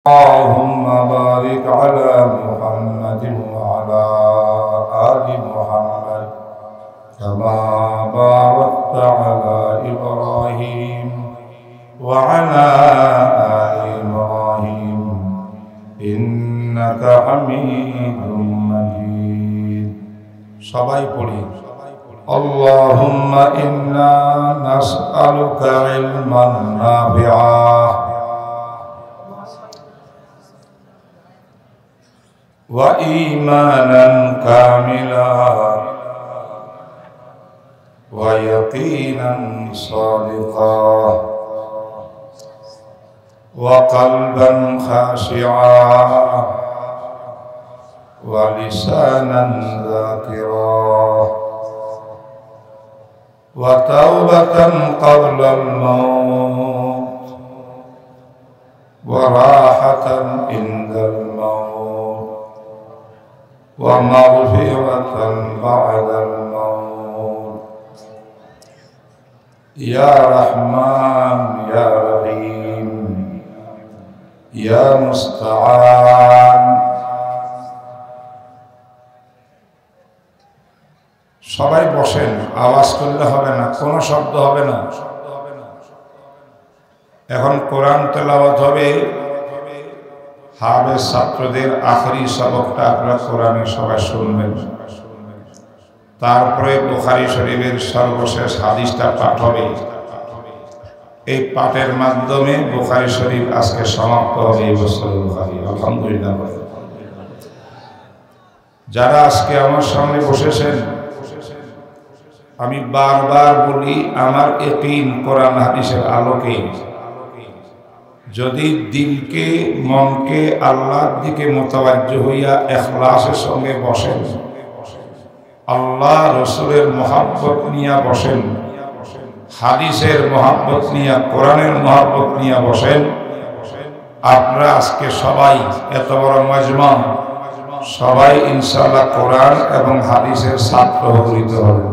اللهم بارك على محمد وعلى آل محمد كما باركت على إبراهيم وعلى آل إبراهيم إنك حميد مجيد সবাই পড়ি اللهم إنا نسألك علما نافعا وإيمانا كاملا ويقينا صادقا وقلبا خاشعا ولسانا ذاكرا وتوبة قبل الموت وراحة عند الموت ومغفرة بعد الموت يا رحمن يا رحيم يا مستعان সবাই বসেন, আওয়াজ করলে হবে না, কোনো শব্দ হবে না। এখন কোরআন তেলাওয়াত হবে। হাফেজ ছাত্রদের আখেরি সবকটা আপনারা কোরআনে সবাই শুনবেন। তারপরে বুখারী শরীফের সর্বশেষ হাদিসটা পাঠ হবে। এই পাঠের মাধ্যমে বুখারী শরীফ আজকে সমাপ্ত হবে এই বছর বুখারী। আলহামদুলিল্লাহ। যারা আজকে আমার সামনে বসেছেন, আমি বারবার বলি, আমার ইয়াকিন কোরআন হাদিসের আলোকে যদি দিলকে মনকে আল্লাহর দিকে মোতাবাজ্জ হইয়া ইখলাসের সঙ্গে বসেন, আল্লাহ রসুলের মহব্বত নিয়ে বসেন, হাদিসের মহব্বত নিয়ে, কোরআনের মহব্বত নিয়ে বসেন, আপনারা আজকে সবাই এত বড় মাজমা সবাই ইনশাআল্লাহ কোরআন এবং হাদিসের ছাত্র হইতে হবে।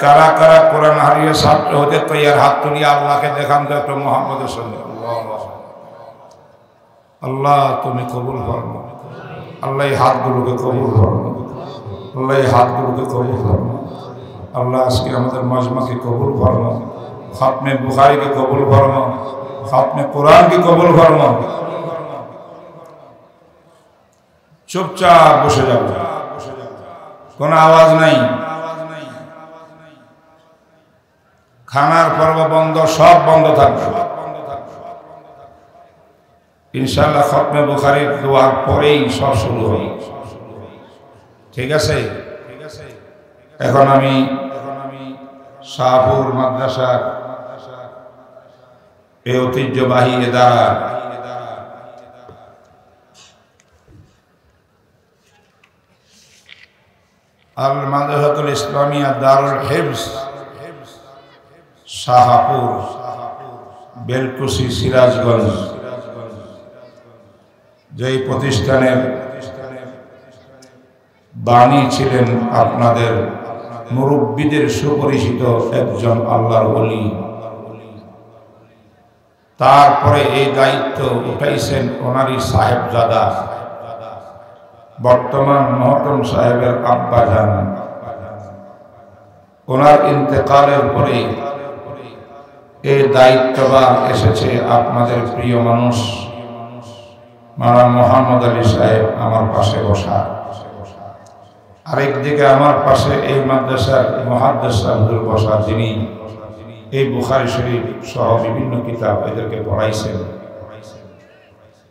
কারা কারা কোরআন হাদিসের ছাত্র হতে তৈয়ার? হাত তুলিয়ে আল্লাহকে দেখান তো একটু মুহাম্মদের সঙ্গে। আল্লাহ তুমি কবুল ফরমাও, আল্লাহ এই হাতগুলোকে কবুল ফরমাও, আল্লাহ এই হাতগুলোকে কবুল ফরমাও। আল্লাহ আজকে আমাদের মাজমাকে কবুল ফরমাও, খাতমে বুখারীকে কবুল ফরমাও, খাতমে কোরআনকে কবুল ফরমাও। চুপচাপ বসে যাবো, কোনো আওয়াজ নাই। খানার পর্ব বন্ধ, সব বন্ধ থাকবে ইনশাআল্লাহ। খতমে বুখারীর দোয়ার পরেই সব শুরু হবে, ঠিক আছে? এখন আমি শাহপুর মাদ্রাসার এই ঐতিহ্যবাহী ইদারা আল মাদ্রাসাতুল ইসলামিয়া দারুল হিফজ শাহপুর বেলকুচি সিরাজগঞ্জ, যেই প্রতিষ্ঠানের বাণী ছিলেন আপনাদের মুরব্বীদের সুপরিচিত একজন আল্লাহর ওলি। তারপরে এই দায়িত্ব উঠাইছেন ওনারই সাহেবজাদা, বর্তমান মহতম সাহেবের আব্বাজান। ওনার ইন্তেকালের পরে এই দায়িত্বভার এসেছে আপনাদের প্রিয় মানুষ মাওলানা মোহাম্মদ আলী সাহেব আমার পাশে বসা। আরেকদিকে আমার পাশে এই মাদ্রাসার মুহাদ্দিস হুজুর বসা, যিনি এই বুখারী শরীফ সহ বিভিন্ন কিতাব এদেরকে পড়াইছেন।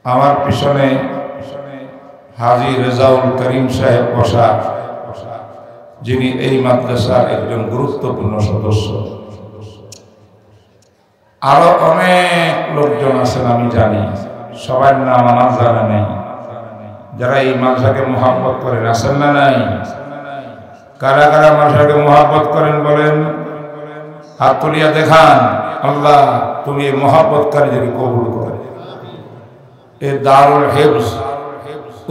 আমার পিছনে হাজী রেজাউল করিম সাহেব বসা, যিনি এই মাদ্রাসার একজন গুরুত্বপূর্ণ সদস্য। আরো অনেক লোকজন আছেন, আমি জানি, সবার নাম আমার জানা নেই। যারা এই মাদ্রাসাকে মুহাব্বত করেন আছেন না নাই? কারা কারা মাদ্রাসাকে মুহাব্বত করেন বলেন? হাত তুলিয়া দেখান। আল্লাহ তুমি এই মুহাব্বতকারীদেরকে কবুল করে। এই দারুল হিফজ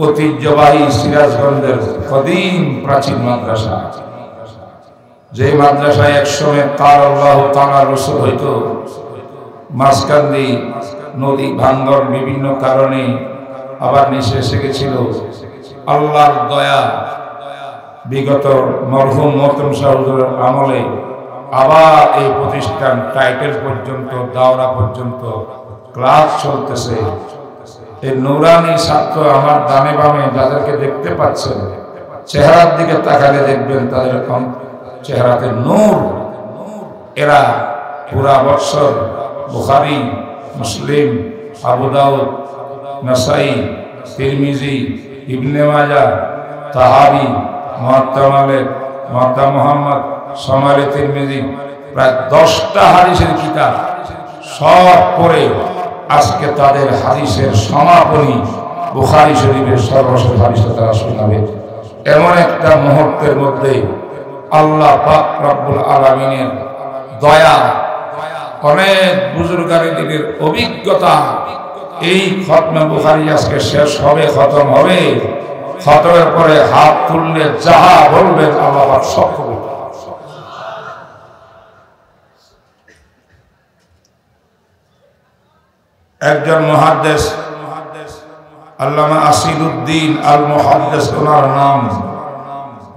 ঐতিহ্যবাহী সিরাজগঞ্জের কদিম প্রাচীন মাদ্রাসা, যে মাদ্রাসায় একসময় কাল আল্লাহ তাআলা রাসূল হইতো, মাঝখান দিয়ে নদী ভাঙ্গন বিভিন্ন কারণে আবার নিচে এসে গেছিল। আল্লাহর দয়া, বিগত মরহুম মতন সাহুজুরের আমলে আবার এই প্রতিষ্ঠান টাইটেল পর্যন্ত, দাওরা পর্যন্ত ক্লাস চলতেছে। এই নুরানি ছাত্র আমার ডানে বামে যাদেরকে দেখতে পাচ্ছেন, চেহারার দিকে তাকালে দেখবেন তাদের চেহারাতে নূর। এরা পুরা বৎসর বুখারী, মুসলিম, আবু দাউদ, নাসাই, তিরমিজি, ইবনে মাজাহ, তাহাবি, মুয়াত্তা মালিক, মুয়াত্তা মুহাম্মদ, শমাইলে তিরমিজি, প্রায় 10টা হাদিসের কিতাব সব পড়ে আজকে তাদের হাদিসের সমাপনী বুখারী শরীফের সর্বশেষ হাদিসটা তারা শোনাবে। এমন একটা মুহূর্তের মধ্যে আল্লাহ পাক রব্বুল আলামিনের দয়া, অনেক বুজুর্গানি দিনের অভিজ্ঞতা, এই খতমে বুখারী আজকে শেষ হবে, খতম হবে। খতমের পরে হাত তুললে যাহা বলবেন আল্লাহ পাক সব করবেন। একজন মুহাদ্দিস আল্লামা আসিদুদ্দিন আল মুহাদ্দিস, ওনার নাম,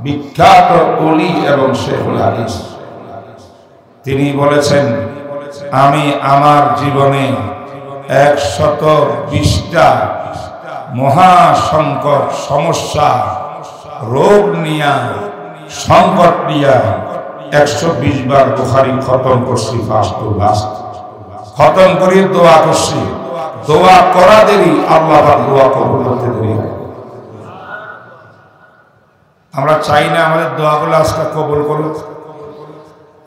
বিখ্যাত ওলি এবং শেখুল হাদিস। তিনি বলেছেন, আমি আমার জীবনে 120টা মহাসংকট, সমস্যা, রোগ নিয়া, সংকট নিয়া 120 বার বুখারী খতম করছি। ফাস্ট খতম করি, দোয়া করছি। দোয়া করা দেরি, আল্লাহ পাক দোয়া কবুল করতে দেরি হয়। আমরা চাই না আমাদের দোয়াগুলো আজকে কবুল করুক।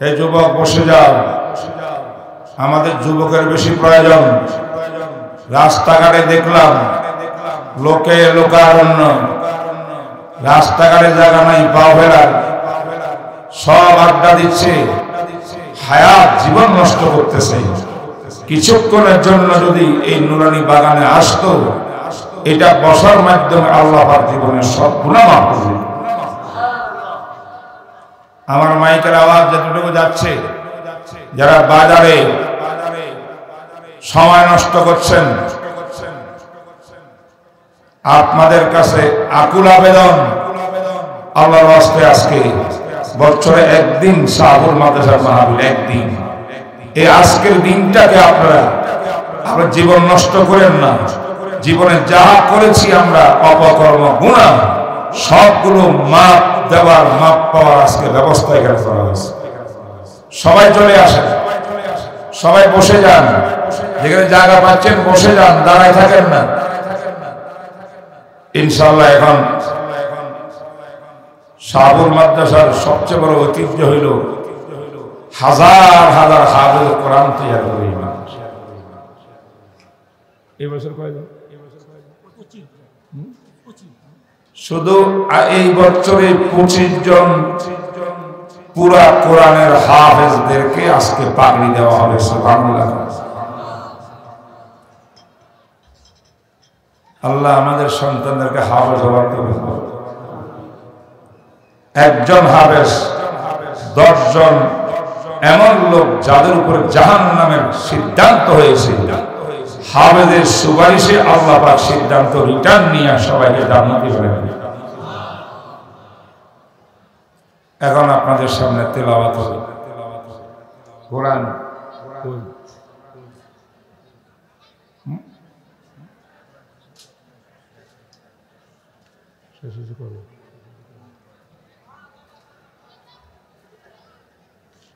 এই যুবক বসে যাও, আমাদের যুবকের বেশি প্রয়োজন। রাস্তাঘাটে দেখলাম লোকে লোকারণ্য, রাস্তাঘাটে জায়গা নাই পাও ফেলার, সব আড্ডা দিচ্ছে, হায়াত জীবন নষ্ট করতেছে। কিছুক্ষণের জন্য যদি এই নুরানি বাগানে আসতো, এটা বসার মাধ্যমে আল্লাহ পাক জীবনের সব গুনাহ মাফ করবে। আমার মাইকের আওয়াজ যতটুকু যাচ্ছে, যারা বাজারে সময় নষ্ট করছেন, আপনাদের কাছে আকুল আবেদন, আল্লাহর ওয়াস্তে আজকে বছরে একদিন শাহুল মাদ্রাসার মাহফিল, একদিন, এই আজকের দিনটাকে আপনারা জীবন নষ্ট করেন না। জীবনে যা করেছি আমরা অপকর্ম, গুনাহ, সবগুলো মাপ দেওয়ার, মাপ পাওয়ার আজকে ব্যবস্থা এখানে করা হয়েছে। সবাই চলে আসেন, সবাই বসে যান, যেখানে জায়গা পাচ্ছেন বসে যান, দাঁড়ায় থাকেন না। ইনশাআল্লাহ এখন শাহুল মাদ্রাসার সবচেয়ে বড় ঐতিহ্য হইল হাজার হাজার হাফেজ কোরআন তৈরি করে। এই বছর কয়জন? শুধু এই বছরে 25 জন পুরা কোরআনের হাফেজদেরকে আজকে পাগড়ি দেওয়া হবে। সুবহানাল্লাহ। আল্লাহ আমাদের সন্তানদেরকে হাফেজ হওয়ার তৌফিক দান। একজন হাফেজ 10 জন এমন লোক যাদের উপরে জাহান্নামের সিদ্ধান্ত হয়েছে, হাফেজের সুপারিশে আল্লাহ পাক সিদ্ধান্ত রিটার্ন নিয়ে সবাইকে জান্নাতি বানাবেন। এখন আপনাদের সামনে তেলাওয়াত হবে কোরআন।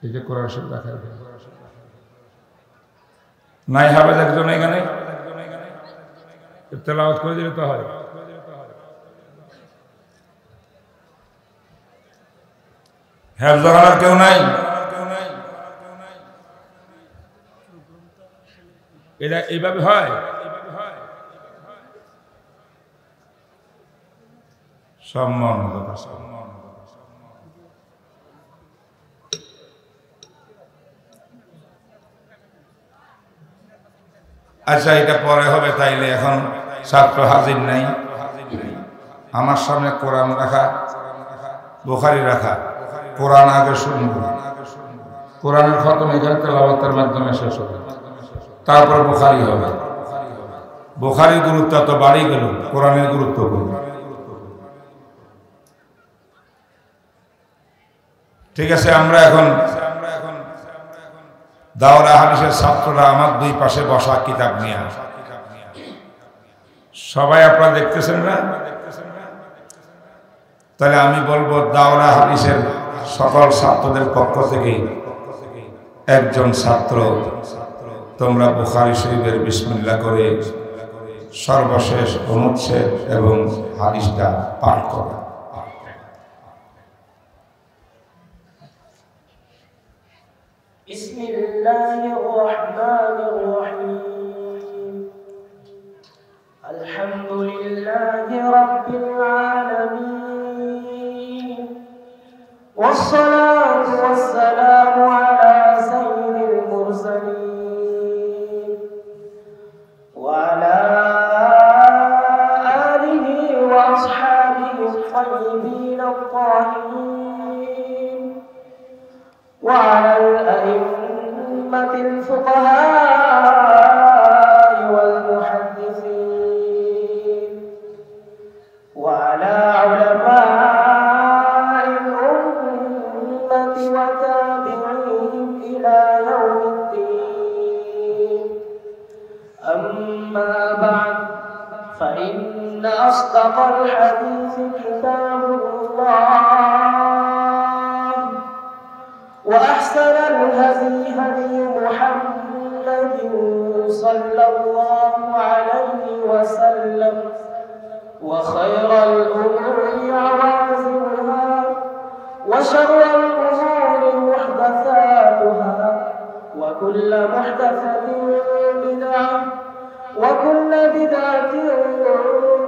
এই যে কোরআন শরীফ দেখা নাই, হাফেজ একজন এখানে তেলাওয়াত করে দিলে তো হয়। হেফজ করার কেউ নাই? এটা এইভাবে হয়? সম্মান। আচ্ছা, এটা পরে হবে তাইলে। এখন ছাত্র হাজির নাই, আমার সামনে কোরআন রাখা, বুখারী রাখা, কোরআন আগে শুনব, কোরআনের খতম এখানে তেলাওয়াতের মাধ্যমে শেষ হবে, তারপর বুখারী হবে। বুখারীর গুরুত্ব তো বাড়ি গেল, কোরআনের গুরুত্ব কম। ঠিক আছে, আমরা এখন দাওরা হাদিসের ছাত্ররা আমার দুই পাশে বসা কিতাব নিয়ে সবাই আপনারা দেখতেছেন না? তাহলে আমি বলবো দাওরা হাদিসের সকল ছাত্রদের পক্ষ থেকে একজন ছাত্র তোমরা বুখারী শরীফের বিসমিল্লাহ করে সর্বশেষ অনুচ্ছেদ এবং হাদিসটা পাঠ করো। বিসমিল্লাহির রহমানির রহিম। আলহামদুলিল্লাহি রাব্বিল আলামিন। والصلاة والسلام على سيد المرسلين وعلى آله وأصحابه الطيبين الطاهرين وعلى الأئمة الفقهاء والمحدثين وعلى علماء وتابعيهم إلى يوم الدين. أما بعد فإن أصدق الحديث كتاب الله وأحسن الهدي هدي محمد صلى الله عليه وسلم وخير الأمور عوازمها وشر الأمور محدثاتها وكل محدثة بدعة وكل بدعة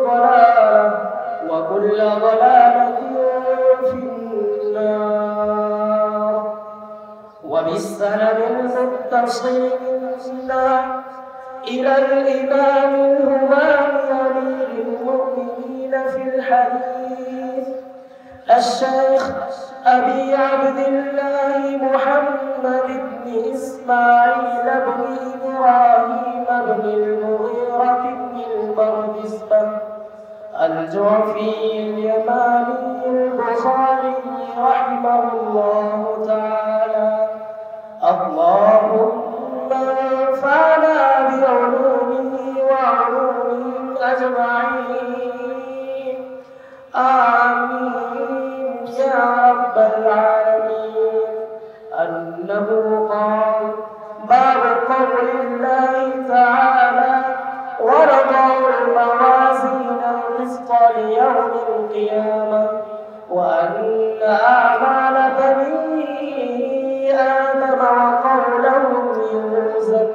ضلالة وكل ضلالة في النار. وبالسند المتصل إلى الإمام الهمام أمير المؤمنين في الحديث الشيخ أبي عبد الله محمد بن إسماعيل بن إبراهيم بن المغيرة بن البردسبة الجعفي اليماني البخاري رحمه الله تعالى. اللهم انفعنا بعلومه وعلومهم أجمعين، آمين يا رب العالمين. أنه قال: باب قول الله تعالى: ونضع الموازين القسط ليوم القيامة وأن أعمال بني آدم وقولهم يوزن.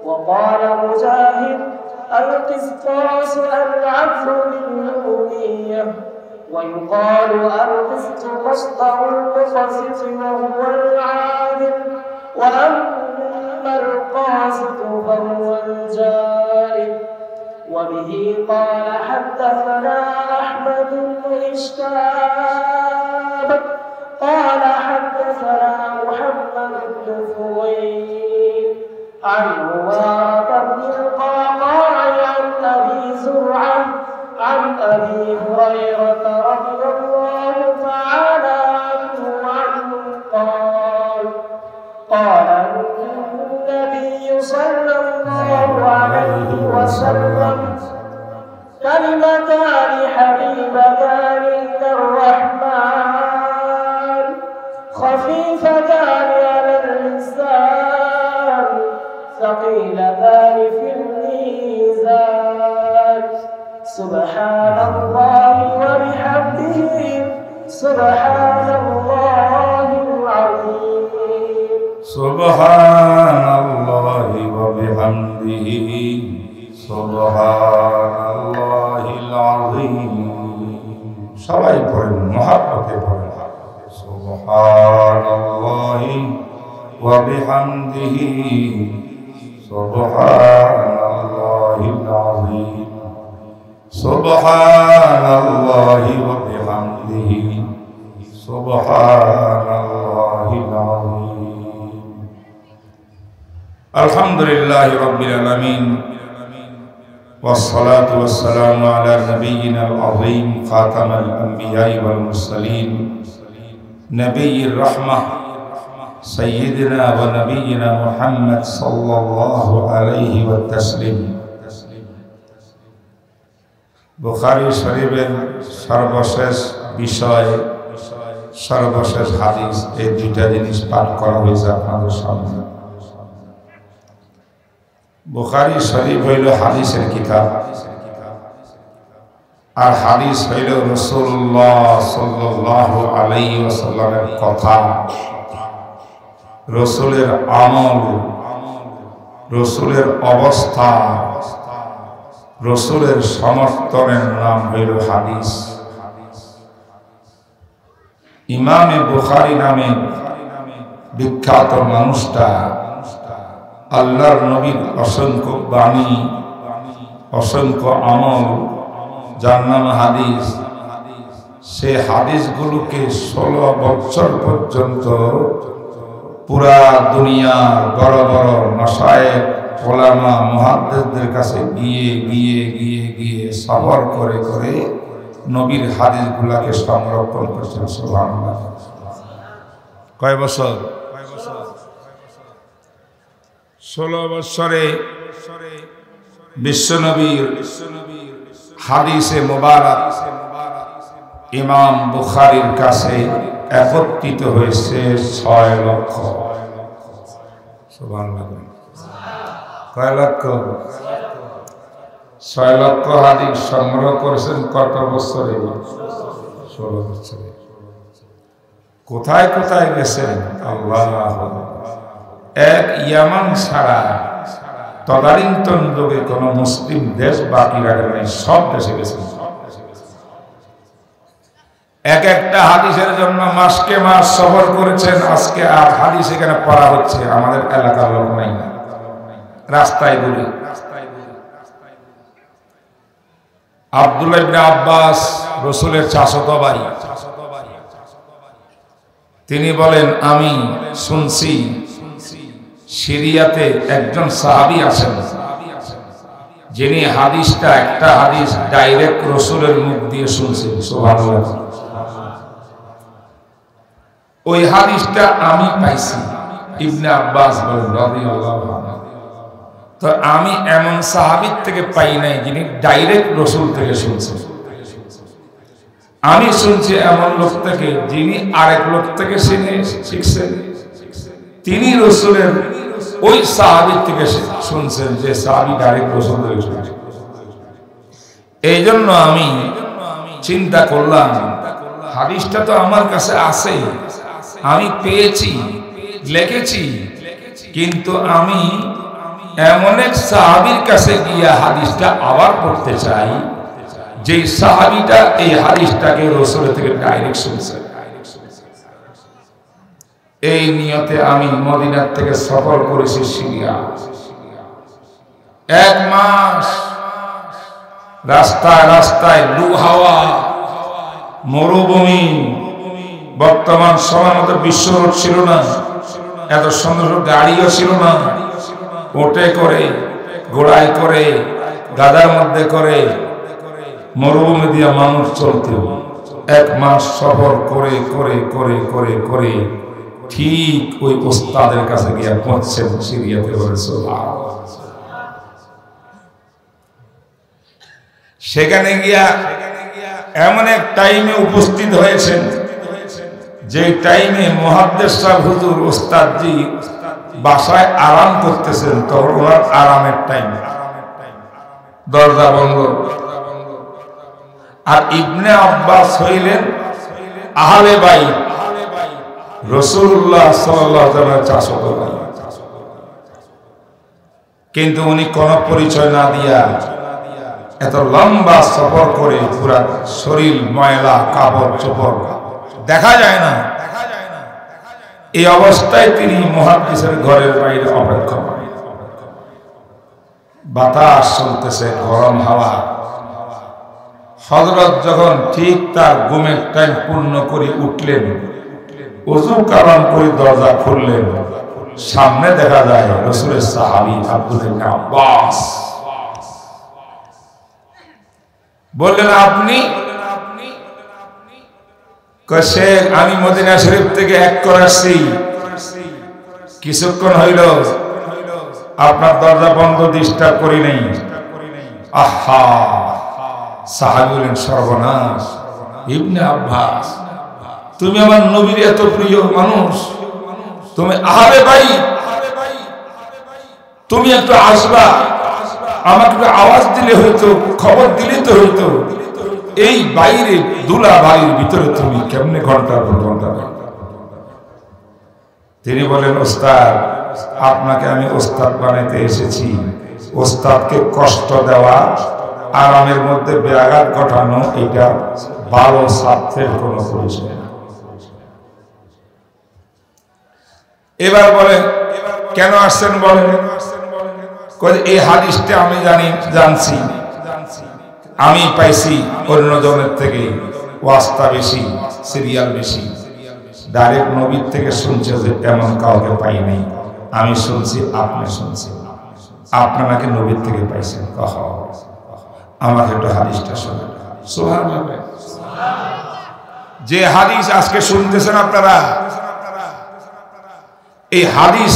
وقال مجاهد: القسطاس العدل بالألوهية. ويقال القسط مصدر المقسط وهو العادل، وأما القاسط فهو الجائر. وبه قال حدثنا أحمد بن إشتاب قال حدثنا محمد بن فويل عن عمارة بن القعقاع عن أبي زرعة عن أبي هريرة رضي الله تعالى عنه قال النبي صلى الله عليه وسلم: كلمتان حبيبتان إلى الرحمن خفيفتان على اللسان ثقيلتان في الميزان سبحان الله وبحمده سبحان الله العظيم. سبحان الله وبحمده سبحان الله العظيم. সবাই পড়েন, মহব্বতে পড়েন। سبحان الله وبحمده سبحان الله العظيم. سبحان الله وبحمده سبحان الله العظيم. الحمد لله رب العالمين والصلاة والسلام على نبينا العظيم خاتم الأنبياء والمرسلين نبي الرحمة سيدنا ونبينا محمد صلى الله عليه وسلم বুখারী শরীফের সর্বশেষ বিষয় সর্বশেষ হাদিস এই দুইটা জিনিস পাঠ করা হয়েছে আপনাদের সামনে। বুখারী শরীফ হইল হাদিসের কিতাব, আর হাদিস হইল রাসূলুল্লাহ সাল্লাল্লাহু আলাইহি ওয়াসাল্লামের কথা, রাসূলের আমল, রাসূলের অবস্থা, রাসূলের সমর্থনের নাম হইল হাদিস। ইমামে বুখারী নামে বিখ্যাত মানুষটা আল্লাহর নবীর অসংখ্য বাণী, অসংখ্য আমল, যার নাম হাদিস, সে হাদিসগুলোকে 16 বছর পর্যন্ত পুরা দুনিয়ার বড় বড় মাশায়েখ, ওলামা, মুহাদ্দিসদের কাছে গিয়ে গিয়ে গিয়ে গিয়ে সফর করে করে নবীর হাদিসগুলোকে সংরক্ষণ করেছেন। সুবহানাল্লাহ। কয় বছর? 16 বছরে বিশ্বনবীর হাদিসে মুবারক ইমাম বুখারীর কাছে একত্রিত হয়েছে 6 লক্ষ। সুবহানাল্লাহ। কয় লক্ষ? 6 লক্ষ হাদিস সংগ্রহ করেছেন কত বছরে? 16 বছরে। কোথায় কোথায় গেছেন? আল্লাহ। এক ইয়ামান ছাড়া তদানীন্তন যুগে কোন মুসলিম দেশ বাকি রাখে নাই, সব দেশে গেছেন। এক একটা হাদিসের জন্য মাসকে মাস সফর করেছেন। আজকে আর হাদিস এখানে পড়া হচ্ছে, আমাদের এলাকার লোক নাই, রাস্তায় বলি। আব্দুল্লাহ ইবনে আব্বাস, রাসূলের চাচাতো ভাই, তিনি বলেন, আমি শুনছি সিরিয়াতে একজন সাহাবী আছেন, যিনি হাদিসটা, একটা হাদিস ডাইরেক্ট রাসূলের মুখ দিয়ে শুনছেন। সুবহানাল্লাহ। ওই হাদিসটা আমি পাইছি। ইবনে আব্বাস বলেন রাদিয়াল্লাহু আনহু, তো আমি এমন সাহাবীর থেকে পাই নাই যিনি ডাইরেক্ট রাসূল থেকে শুনছেন। আমি শুনছি এমন লোক থেকে যিনি আরেক লোক থেকে শিখছেন। তিনি রাসূলের ওই সাহাবীর থেকে শুনছেন, যে সাহাবী ডাইরেক্ট রাসূল থেকে শুনছেন। এই জন্য আমি চিন্তা করলাম, হাদিসটা তো আমার কাছে আছে, আমি পেয়েছি, লিখেছি, কিন্তু আমি এমন এক সাহাবীর কাছে গিয়ে হাদিসটা আবার পড়তে চাই, যে সাহাবীটা এই হাদিসটাকে রাসূলের থেকে ডাইরেক্ট শুনছেন। এই নিয়তে আমি মদিনা থেকে সফর করেছি সিরিয়া। 1 মাস রাস্তায় রাস্তায় লু হাওয়া, মরুভূমি। বর্তমান সময় মতো বিশ্ব রোড ছিল না, এত সুন্দর গাড়িও ছিল না। ওটে করে, ঘোড়ায় করে, গাদার মধ্যে করে মরুভূমি দিয়ে মানুষ চলতে 1 মাস সফর করে করে করে করে করে ঠিক ওই ওস্তাদের কাছে গিয়ে পৌঁছছেন সিরিয়াতে। সেখানে গিয়া এমন এক টাইমে উপস্থিত হয়েছেন, যে টাইমে মুহাদ্দিস সাহেব হুজুর ওস্তাদজি বাসায় আরাম করতেছেন। তখন ওনার আরামের টাইম, দরজা বন্ধ। আর ইবনে আব্বাস হইলেন আহলে বাইত, রাসূলুল্লাহ সাল্লাল্লাহু আলাইহি ওয়াসাল্লামের চাচাতো ভাই। কিন্তু উনি কোন পরিচয় না দিয়া এত লম্বা সফর করে, পুরা শরীর ময়লা, কাপড় চোপড় দেখা যায় না, এই অবস্থায় তিনি মুহাদ্দিসের ঘরের বাইরে অপেক্ষা করেন। বাতাস চলতেছে, গরম হাওয়া। হযরত যখন ঠিক তার ঘুমের টাইম পূর্ণ করে উঠলেন, ওযু কালাম করে দরজা খুললেন, সামনে দেখা যায় রাসূলের সাহাবী আব্দুল্লাহ ইবনে আব্বাস। বললেন আপনি? শেখ আমি মদিনা শরীফ থেকে এক করে আসছি, কিছুক্ষণ হইল আপনার দরজা বন্ধ, ডিস্টার্ব করি নাই। আহা, সাহাবী বলেন সর্বনাশ, ইবনে আব্বাস তুমি আমার নবীর এত প্রিয় মানুষ, তুমি আহলে বাইত, তুমি একটু আসবা, আমাকে একটু আওয়াজ দিলে হইতো, খবর দিলে তো হইতো। এই বাইরে দুলা ভাইয়ের ভিতরে তুমি কেমনে ঘন্টার পর ঘন্টা? তিনি বলেন ওস্তাদ, আপনাকে আমি ওস্তাদ বানাইতে এসেছি, ওস্তাদকে কষ্ট দেওয়া, আরামের মধ্যে ব্যাঘাত ঘটানো, এটা ভালো ছাত্রের কোনো পরিচয় না। এবার বলেন কেন আসছেন? বলেন এই হাদিসটা আমি জানছি, আমি পাইছি অন্যজনের থেকে, ওয়াস্তা বেশি, সিরিয়াল বেশি। ডাইরেক্ট নবীর থেকে শুনছে যে এমন কাউকে পাই নাই, আমি শুনছি, আপনি শুনছেন, আপনার নাকি নবীর থেকে পাইছেন। আমাকে একটু হাদিসটা শোনেন। সুবহানাল্লাহ। যে হাদিস আজকে শুনতেছেন আপনারা, এই হাদিস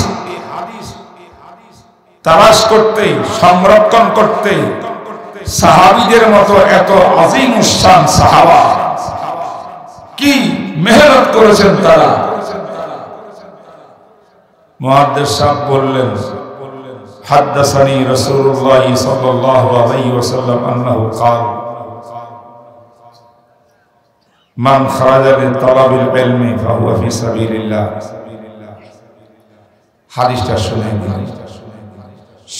তালাশ করতে, সংরক্ষণ করতে সাহাবীদের মতো এত আযীম শান সাহাবা কি মেহনত করেছেন তারা। মুহাদ্দিস সাহেব বললেন, হাদাসানি রাসূলুল্লাহ সাল্লাল্লাহু আলাইহি ওয়াসাল্লাম আন্নাহু ক্বাল মান খারাজা লিতালাবিল ইলমি ফাহুয়া ফি সাবিলিল্লাহ। হাদিসটা শুনেন।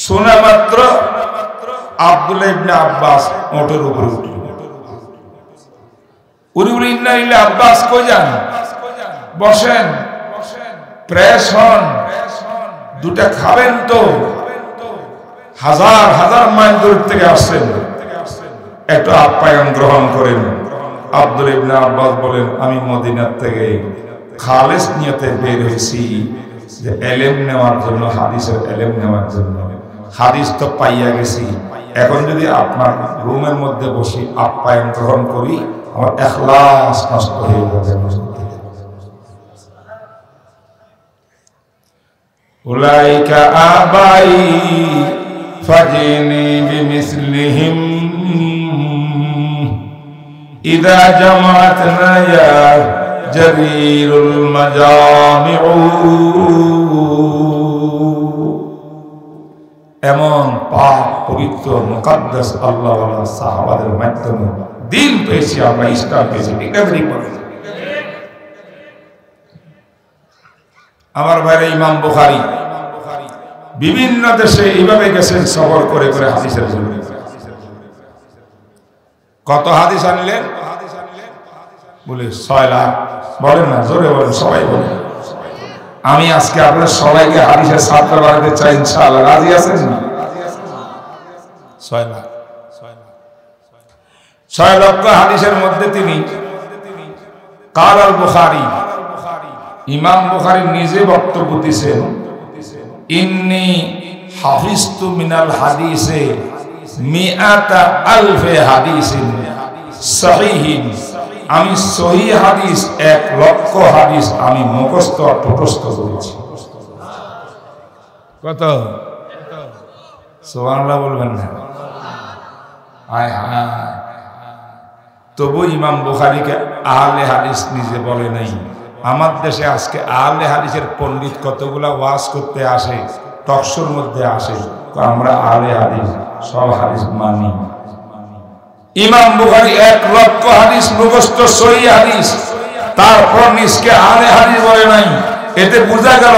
শোনা মাত্র আব্দুল্লাহ ইবনে আব্বাস ওটের উপরে উঠল। উনি বলে ইন্না লিল্লাহি, আব্বাস কই যান? বসেন, ফ্রেশ হন, দুটা খাবেন তো, হাজার হাজার মাইল দূর থেকে আসছেন, একটু আপ্যায়ন গ্রহণ করেন। আব্দুল্লাহ ইবনে আব্বাস বলেন, আমি মদিনার থেকে খালেস নিয়তে বের হয়েছি যে ইলম নেওয়ার জন্য, হাদিসের ইলম নেওয়ার জন্য। হাদিস তো পাইয়া গেছি, এখন যদি আপনার রুমের মধ্যে বসি আপ্যায়ন গ্রহণ করি, আমার ইখলাস নষ্ট হয়ে যাবে। উলাইকা আবাই ফাজিনি বিমিসলিহিম ইদা জামাতনা ইয়া জারীরুল মাজামিউ। এমন পাক পবিত্র মুকদ্দাস আল্লাহ ওয়ালা সাহাবাদের মাধ্যমে দিন পেয়েছি আমরা, ইসলাম পেয়েছি। আমার ভাইরা, ইমাম বুখারী বিভিন্ন দেশে এইভাবে গেছেন সফর করে করে হাদিসের জন্য। কত হাদিস আনলেন? বলে 6 লাখ। বলেন না, জোরে বলেন, সবাই বলেন। আমি আজকে আপনাদের সবাইকে হাদিসের ছাত্র বানাতে চাই, ইনশাআল্লাহ। রাজি আছেন? 6 লাখ। 6 লক্ষ হাদিসের মধ্যে তিনি কাল আল বুখারী, ইমাম বুখারী নিজে বক্তব্য দিয়েছেন, ইন্নী হাফিজতু মিনাল হাদিসে মিআতা আলফে হাদিসিন সহিহিন। আমি সহি হাদিস 1 লক্ষ হাদিস আমি মুখস্থ ঠোঁটস্থ করেছি। কত? সুবহানাল্লাহ বলবেন না? হায় হায়। তবু ইমাম বুখারীকে আহলে হাদিস নিজে বলে নাই। আমার দেশে আজকে আহলে হাদিসের পণ্ডিত কতগুলা ওয়াজ করতে আসে, টকশোর মধ্যে আসে, আমরা আহলে হাদিস, সব হাদিস মানি। ইমাম বুখারী 1 লক্ষ হাদিস মুখস্থ, সহিহ হাদিস, তারপর নিজকে আহলে হাদিস বলে নাই। এতে বোঝা গেল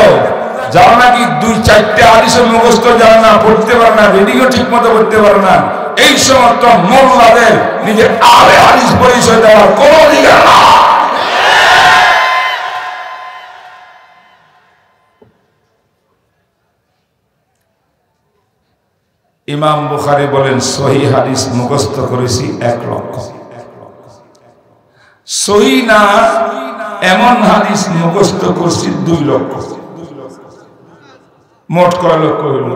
যারা নাকি 2-4টা হাদিস মুখস্থ জানে না, পড়তে পারে না, রেডিও ঠিক মতো পড়তে পারে না, এই সমস্ত মোল্লাদের নিজের আহলে হাদিস পরিচয় দেওয়ার কোনো অধিকার না। ইমাম বুখারী বলেন, সহিহ হাদিস মুখস্থ করেছি 1 লক্ষ। সহিহ না এমন হাদিস মুখস্থ করছি 2 লক্ষ। মোট কয় লক্ষ হইল?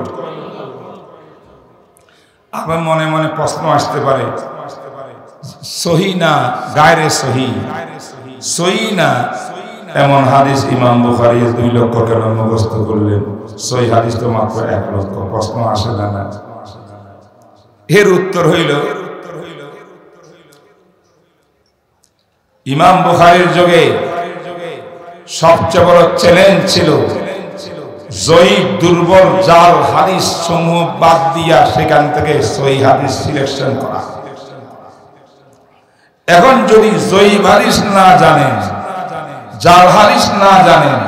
আমার মনে মনে প্রশ্ন আসতে পারে, সহি না গায়রে সহি, সহি না এমন হাদিস ইমাম বুখারী 2 লক্ষ কেন মুখস্থ করলেন? সহি হাদিস তো মাত্র 1 লক্ষ। প্রশ্ন আসে না? এর উত্তর হইল ইমাম বুখারীর যুগে সবচেয়ে বড় চ্যালেঞ্জ ছিল জয়ীফ দুর্বল জাল হাদিস সমূহ বাদ দিয়া সেখান থেকে সহিহ হাদিস সিলেকশন করা। এখন যদি জয়ীফ হাদিস না জানেন, জাল হাদিস না জানেন,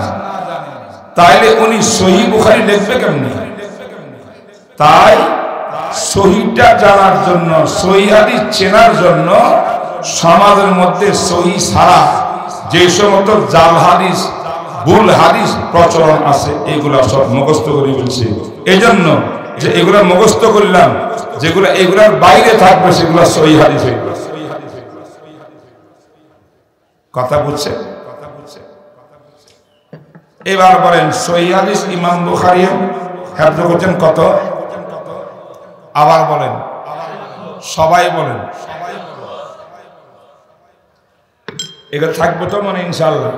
তাইলে উনি সহিহ বুখারী লিখবে কেমনে? তাই সহিহটা জানার জন্য, সহিহ হাদিস চেনার জন্য সমাজের মধ্যে সহিহ ছাড়া যে সমস্ত জাল হাদিস, ভুল হাদিস প্রচলন আছে এগুলা সব মুখস্থ করে বলছে। এই জন্য যে এগুলা মুখস্থ করলাম, যেগুলো এগুলার বাইরে থাকবে সেগুলো সহিহ হাদিস হইবে। কথা বুঝছে? এবার বলেন সহিহ হাদিস ইমাম বুখারী হেফজ করছেন কত? আবার বলেন, সবাই বলেন। এগুলো থাকবে তো মানে ইনশাআল্লাহ।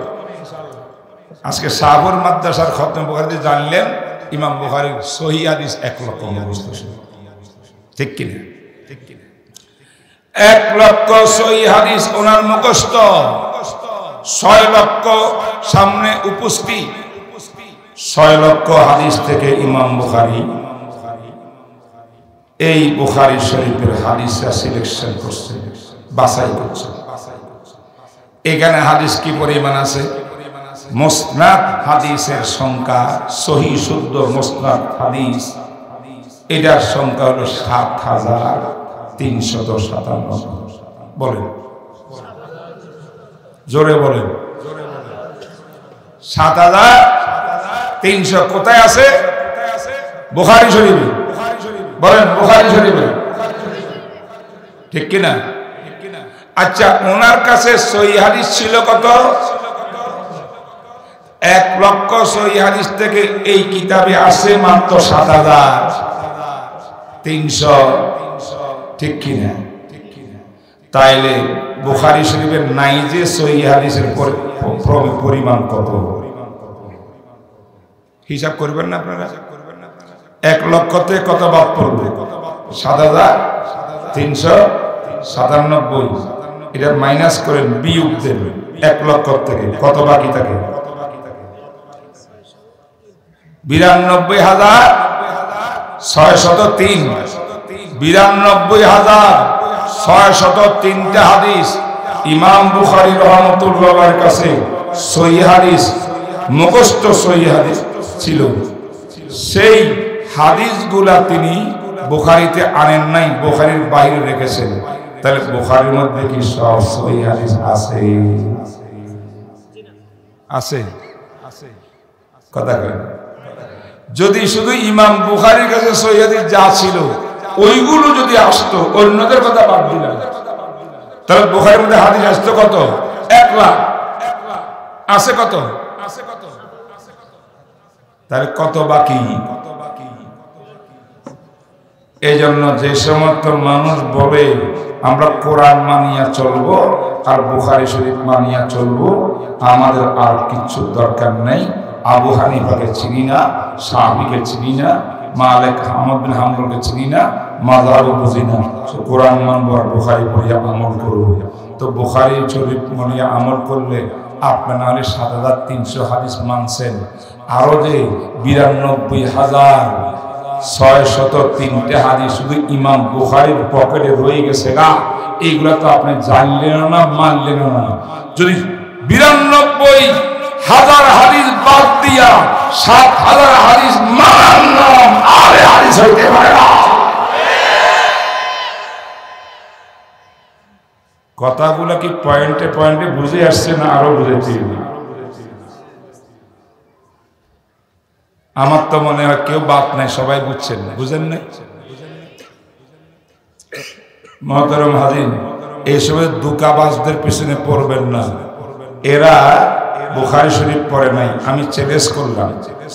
আজকে শাহপুর মাদ্রাসার খতম বুখারী জানলেন ইমাম বুখারীর সহিহ হাদিস 1 লক্ষ মুখস্থ। ঠিক কিনা? 1 লক্ষ সহিহ হাদিস ওনার মুখস্থ, 6 লক্ষ সামনে উপস্থিত। 6 লক্ষ হাদিস থেকে ইমাম বুখারী এই বুখারী শরীফের হাদিসটা সিলেকশন করছে, বাছাই করছে। এখানে হাদিস কি পরিমাণ আছে? মুসনাদ হাদিসের সংখ্যা, সহিহ শুদ্ধ মুসনাদ হাদিস, এটার সংখ্যা হলো 7357। বলেন, জোরে বলেন। 7300 কোথায় আছে? বুখারী শরীফে। বলেন বুখারী শরীফে, ঠিক কিনা? আচ্ছা, ওনার কাছে সহিহ হাদিস ছিল কত? 1 লক্ষ সহিহ হাদিস থেকে এই কিতাবে আছে মাত্র 7300। ঠিক কিনা? তাইলে বুখারী শরীফের নাই যে সহিহ হাদিসের পরিমাণ কত? হিসাব করবেন না আপনারা? 1 লক্ষতে কত বাদ পড়বে? 7397। এটা মাইনাস করেন, বিয়োগ দেন 1 লক্ষ থেকে, কত বাকি থাকে? 92,603। 92,603টা হাদিস ইমাম বুখারী রাহমাতুল্লাহর কাছে সহিহ হাদিস, মুখস্থ সহিহ হাদিস ছিল। সেই হাদিসগুলা তিনি বুখারীতে আনেন নাই, বুখারীর বাইরে রেখেছেন। তাহলে বুখারীর মধ্যে কি সব সহিহ হাদিস আছে? আছে? কথা কয়। যদি শুধু ইমাম বুখারীর কাছে সহিহ হাদিস যা ছিল ওইগুলো যদি আসতো, অন্যদের কথা বাদ দিলাম, তাহলে বুখারীর মধ্যে হাদিস আসতো কত? 1 লাখ। আছে কত? তাহলে কত বাকি? এই জন্য যে সমস্ত মানুষ বলে আমরা কোরআন মানিয়া চলবো আর বুখারী শরীফ মানিয়া চলবো, আমাদের আর কিচ্ছু দরকার নেই। আবু হানিফাকে চিনি না, শাফিকে চিনি না, মালিক আহমদ বিন হাম্বলকে চিনি না, মাযহাবও বুঝি না, কোরআন মানবো আর বুখারী পড়িয়া আমল করবো। তো বুখারী শরীফ মানিয়া আমল করলে আপনার নাহলে 7300 হাদিস মানছেন, আরো যে 92,603টা হাদিস শুধু ইমাম বুখারীর পকেটে রয়ে গেছে গা, এইগুলা তো আপনি জানলেন না, মানলেন না। যদি 92,000 হাদিস বাদ দিয়া 7,000 হাদিস মানলাম, আরে হাদিস হইতে পারে না। কথাগুলো কি পয়েন্টে পয়েন্টে বুঝে আসছে না আরো বুঝেছি? আমার তো মনে হয় কেউ বাদ নাই, সবাই বুঝছেন, বুঝেন নাই? মহতরম হাজির, এই সময় দুকাবাজদের পিছনে পড়বেন না। এরা বুখারী শরীফ পড়ে নাই। আমি চ্যালেঞ্জ করলাম